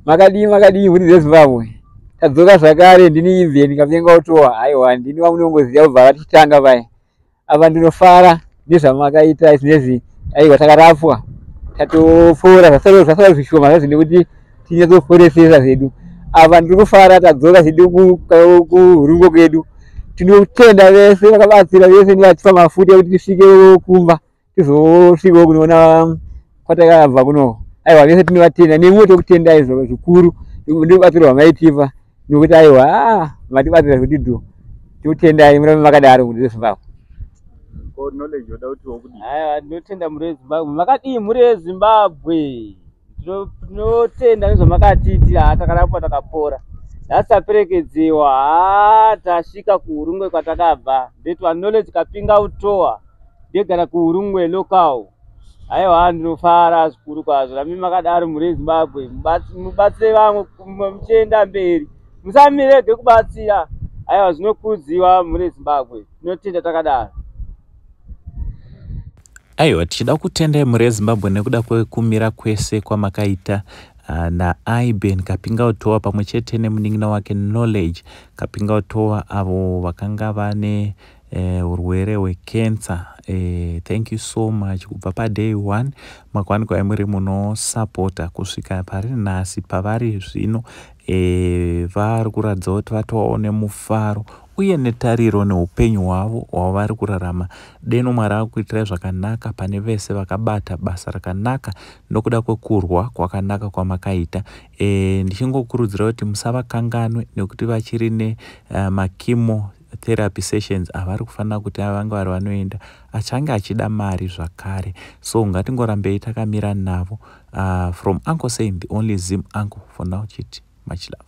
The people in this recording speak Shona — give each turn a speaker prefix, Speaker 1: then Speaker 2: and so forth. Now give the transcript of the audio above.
Speaker 1: makadii muri zeZimbabwe tadzoka zvakare ndini Iben Kapingautowa aiwa ndini wamunongoziva kubva vatitanga paya apa ndinofara nezvamakaita zvinezvi aiwa takarapwa tatopfuura zvasara zvishoma zvazvo nekuti tinyatsoforesesa zvedu apa ndiri kufara tadzoka zvedu kuHurungwe kwedu tinotenda vese vakabatsira vese nevatipa mafuta ekuti tisvike kumba tizosvikawo kunoona kwatakabva kuno aiwa vese tinovatenda nemwe tokutenda izvo zvikuru nekubatsira vamaitipa nekuti aiwa matibatsira zvekudidhu tinotendai murambe makadaro muri veZimbabwe.
Speaker 2: Aiwa ndinotenda muri veZimbabwe makadii muri veZimbabwe tinotenda nezvamakatiti takarapwa takapora tasaperekedzewa tasvika kuHurungwe kwatakabva ndetwa knowledge Kapingautowa ndegara kuHurungwe local. Aiwa ndinofara zvikuru kwazvo rambe makadaro muri veZimbabwe mubatsire vamwe muchienda mberi musamirege kubatsira aiwa zvinokudziwa muri veZimbabwe tinotenda takadaro.
Speaker 3: Aiwa tichida kutendai muri veZimbabwe nekuda kwekumira kwese kwamakaita naIben Kapingautowa pamwe chete nemunin'ina wake Knowledge Kapingautowa avo vakanga vane urwere hwecancer. Thank you so much kubva paday 1 makwanikwa muri munosapota kusvika pari nhasi pavari zvino vari kuratidza kuti vatovawo nemufaro uye netariro neupenyu hwavo hwavari kurarama. Deno Mwari akuitirai zvakanaka pane vese vakabata basa rakanaka nokuda kwekurwa kwakanaka kwamakaita. Ndichingokurudzira kuti musavakanganwe nekuti vachiri nemakimo therapy sessions avari kufanira kuti vange vari vanoenda achange achida mari zvakare. So ngatingorambei takamira navo. From Uncle saying the only Zim uncle for now chiti. Much love.